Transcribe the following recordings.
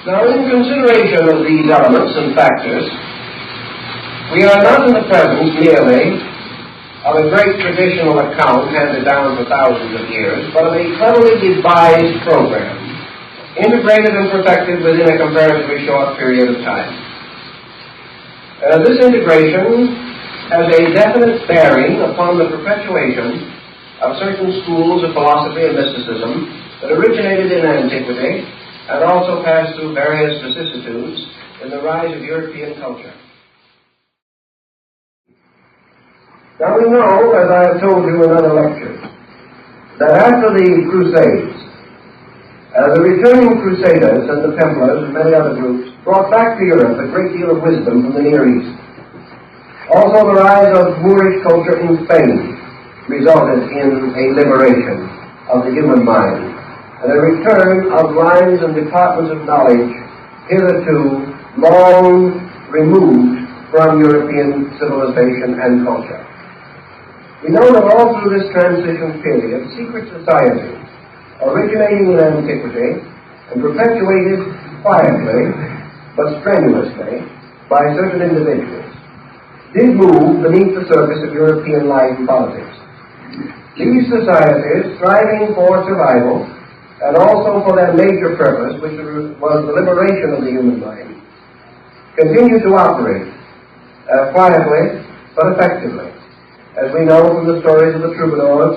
Now, in consideration of these elements and factors, we are not in the presence merely of a great traditional account handed down for thousands of years, but of a cleverly devised program, integrated and perfected within a comparatively short period of time. This integration has a definite bearing upon the perpetuation of certain schools of philosophy and mysticism that originated in antiquity and also passed through various vicissitudes in the rise of European culture. Now we know, as I have told you in other lectures, that after the Crusades, the returning Crusaders and the Templars and many other groups brought back to Europe a great deal of wisdom from the Near East. Also the rise of Moorish culture in Spain resulted in a liberation of the human mind and a return of lines and departments of knowledge hitherto long removed from European civilization and culture. We know that all through this transition period, secret societies, originating in antiquity and perpetuated quietly but strenuously by certain individuals, did move beneath the surface of European life and politics. These societies, striving for survival, and also for their major purpose, which was the liberation of the human mind, continue to operate quietly but effectively, as we know from the stories of the troubadours,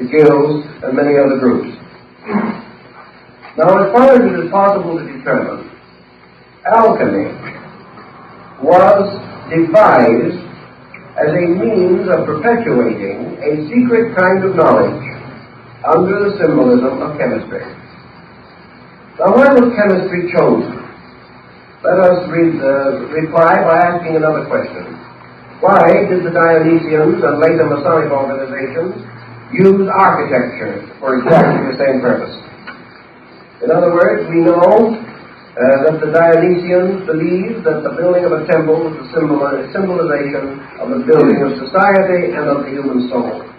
the guilds, and many other groups. Now, as far as it is possible to determine, alchemy was devised as a means of perpetuating a secret kind of knowledge under the symbolism of chemistry. Now, why was chemistry chosen? Let us reply by asking another question. Why did the Dionysians and later Masonic organizations use architecture for exactly the same purpose? In other words, we know that the Dionysians believed that the building of a temple was a symbolization of the building of society and of the human soul.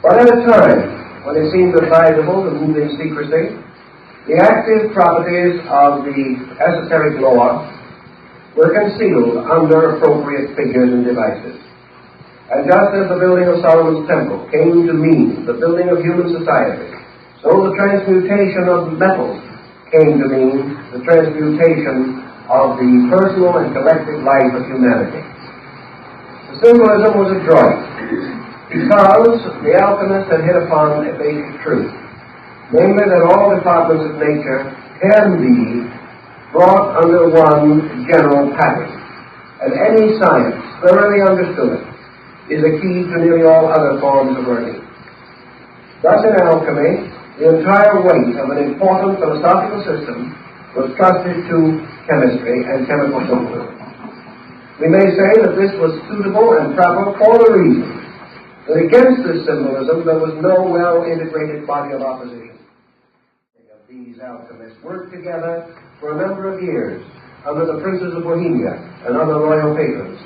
But at a time when it seemed advisable to move in secrecy, the active properties of the esoteric law were concealed under appropriate figures and devices. And just as the building of Solomon's temple came to mean the building of human society, so the transmutation of metals came to mean the transmutation of the personal and collective life of humanity. The symbolism was adroit, because the alchemist had hit upon a basic truth, namely that all departments of nature can be brought under one general pattern, and any science thoroughly understood is a key to nearly all other forms of learning. Thus in alchemy, the entire weight of an important philosophical system was trusted to chemistry and chemical symbolism. We may say that this was suitable and proper for the reason that against this symbolism there was no well-integrated body of opposition. These alchemists worked together for a number of years under the princes of Bohemia and other royal patrons.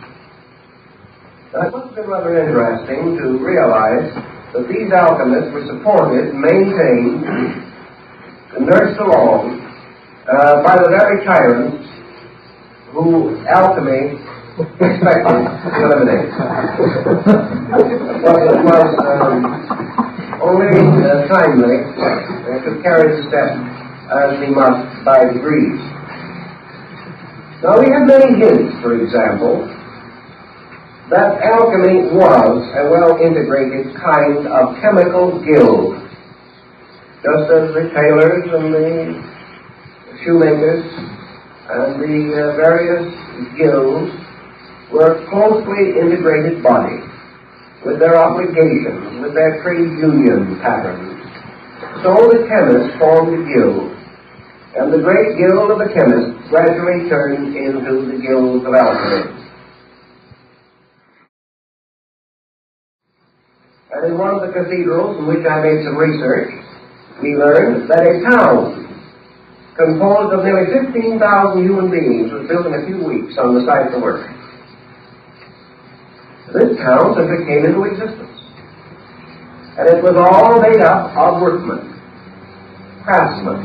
Now, it must have been rather interesting to realize that these alchemists were supported, maintained, and nursed along by the very tyrants who alchemy expected to eliminate. But it was only timely to carry the step as we must by degrees. Now we have many hints, for example, that alchemy was a well-integrated kind of chemical guild, just as the tailors and the shoemakers and the various guilds were closely integrated bodies with their obligations, with their trade union patterns. So the chemists formed a guild, and the great guild of the chemists gradually turned into the guild of alchemists. And in one of the cathedrals in which I made some research, we learned that a town composed of nearly 15,000 human beings was built in a few weeks on the site of the work. This town simply came into existence. And it was all made up of workmen, craftsmen,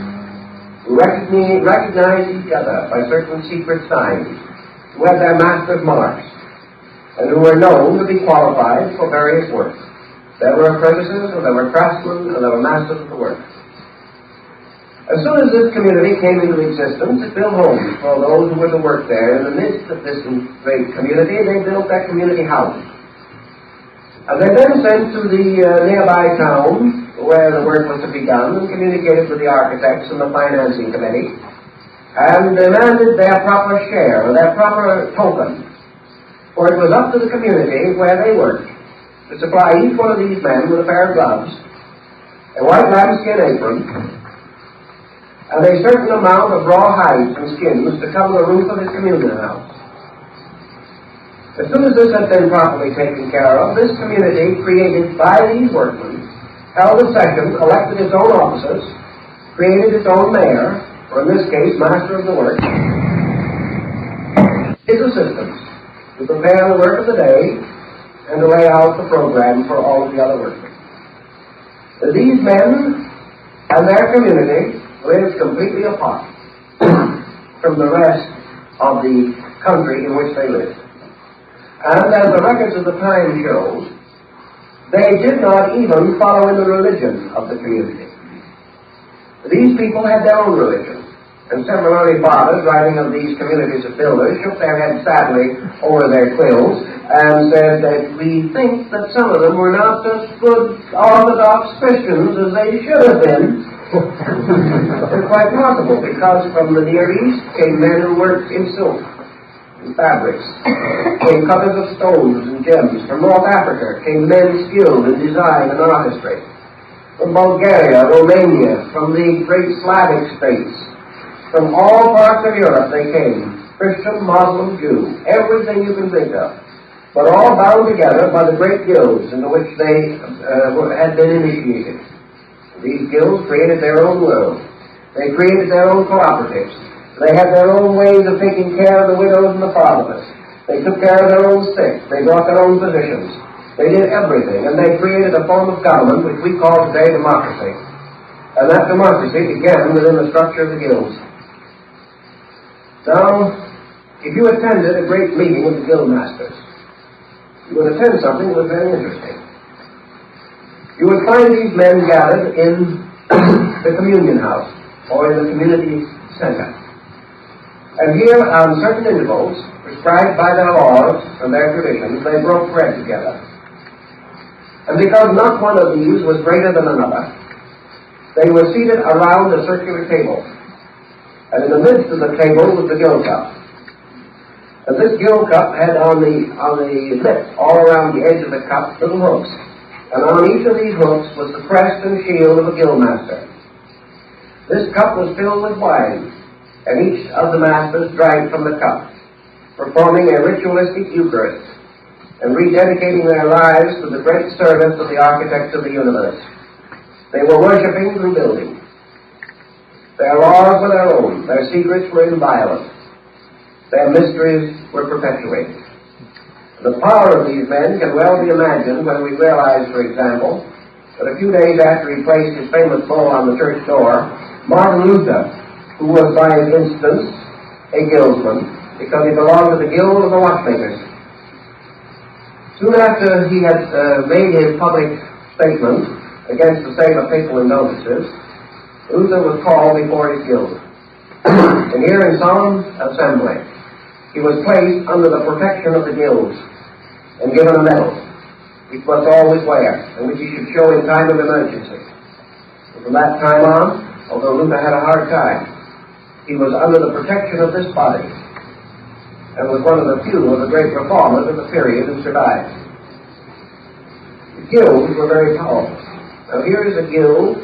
who recognized each other by certain secret signs, who had their master's marks, and who were known to be qualified for various work. There were apprentices, and there were craftsmen, and there were masters of the work. As soon as this community came into existence, it built homes for those who were to work there. In the midst of this great community, they built their community houses. And they then sent to the nearby town where the work was to be done and communicated with the architects and the financing committee and demanded their proper share, or their proper token. For it was up to the community where they worked to supply each one of these men with a pair of gloves, a white lambskin apron, and a certain amount of raw hides and skins to cover the roof of his communion house. As soon as this had been properly taken care of, this community, created by these workmen, held a session, elected its own officers, created its own mayor, or in this case, master of the work, his assistants, to prepare the work of the day and to lay out the program for all of the other workmen. These men and their community lived completely apart from the rest of the country in which they lived. And as the records of the time show, they did not even follow in the religion of the community. These people had their own religion, and several early fathers, writing of these communities of builders, shook their heads sadly over their quills and said that we think that some of them were not as good Orthodox Christians as they should have been. It's quite possible, because from the Near East came men who worked in silk and fabrics, came cutters of stones and gems. From North Africa came men skilled in design and artistry. From Bulgaria, Romania, from the great Slavic states, from all parts of Europe they came, Christian, Muslim, Jew, everything you can think of, but all bound together by the great guilds into which they had been initiated. These guilds created their own world. They created their own cooperatives. They had their own ways of taking care of the widows and the fatherless. They took care of their own sick. They brought their own physicians. They did everything, and they created a form of government which we call today democracy. And that democracy began within the structure of the guilds. Now, if you attended a great meeting of the guild masters, you would attend something that was very interesting. You would find these men gathered in the communion house, or in the community center. And here, on certain intervals, prescribed by their laws and their traditions, they broke bread together. And because not one of these was greater than another, they were seated around a circular table. And in the midst of the table was the gill cup. And this gill cup had on the lip, all around the edge of the cup, little hooks. And on each of these hooks was the crest and shield of a guild master. This cup was filled with wine, and each of the masters drank from the cup, performing a ritualistic Eucharist, and rededicating their lives to the great service of the architect of the universe. They were worshipping through building. Their laws were their own. Their secrets were inviolate. Their mysteries were perpetuated. The power of these men can well be imagined when we realize, for example, that a few days after he placed his famous bull on the church door, Martin Luther, who was by instance a guildsman, because he belonged to the guild of the watchmakers, soon after he had made his public statement against the sale of papal indulgences, Luther was called before his guild. And here in solemn assembly, he was placed under the protection of the guilds and given a medal, which must always wear, and which he should show in time of emergency. And from that time on, although Luther had a hard time, he was under the protection of this body, and was one of the few of the great reformers of the period who survived. The guilds were very powerful. Now here is a guild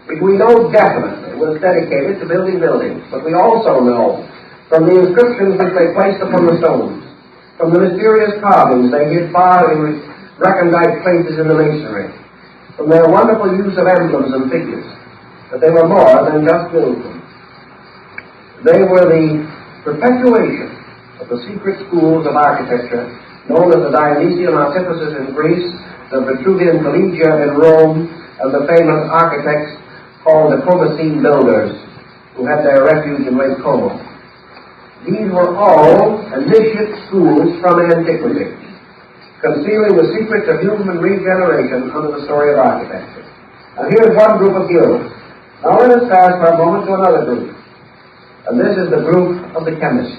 which we know definitely was dedicated to building buildings, but we also know from the inscriptions which they placed upon the stones, from the mysterious carvings they hid far in recondite places in the masonry, from their wonderful use of emblems and figures, that they were more than just guildsmen. They were the perpetuation of the secret schools of architecture known as the Dionysian artificers in Greece, the Vitruvian Collegia in Rome, and the famous architects called the Commacene builders who had their refuge in Lake Como. These were all initiate schools from antiquity, concealing the secrets of human regeneration under the story of architecture. And here's one group of guilds. Now let us pass for a moment to another group. And this is the group of the chemists.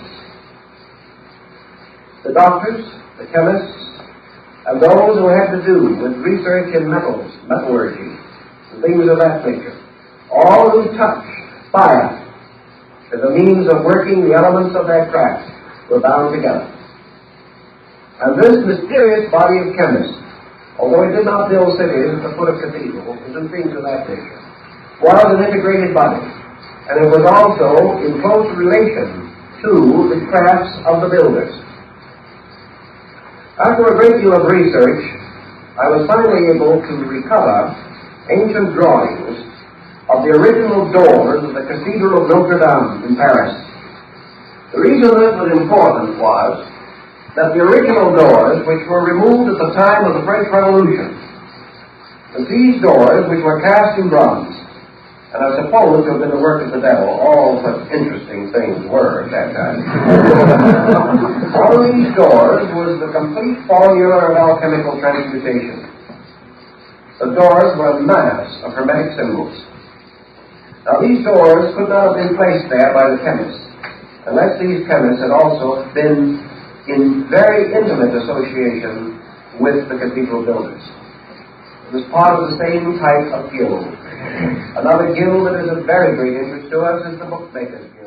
The doctors, the chemists, and those who had to do with research in metals, metallurgy, and things of that nature. All who touched fire as a means of working the elements of their craft were bound together. And this mysterious body of chemists, although it did not build cities at the foot of cathedrals and things of that nature, was an integrated body. And it was also in close relation to the crafts of the builders. After a great deal of research, I was finally able to recover ancient drawings of the original doors of the Cathedral of Notre Dame in Paris. The reason this was important was that the original doors, which were removed at the time of the French Revolution, and these doors, which were cast in bronze, and are supposed to have been the work of the devil, all such interesting things were at that time. On these doors was the complete formula of alchemical transmutation. The doors were a mass of hermetic symbols. Now these doors could not have been placed there by the chemists, unless these chemists had also been in very intimate association with the cathedral builders. It was part of the same type of guild. Another guild that is of very great interest to us is the bookmakers' guild.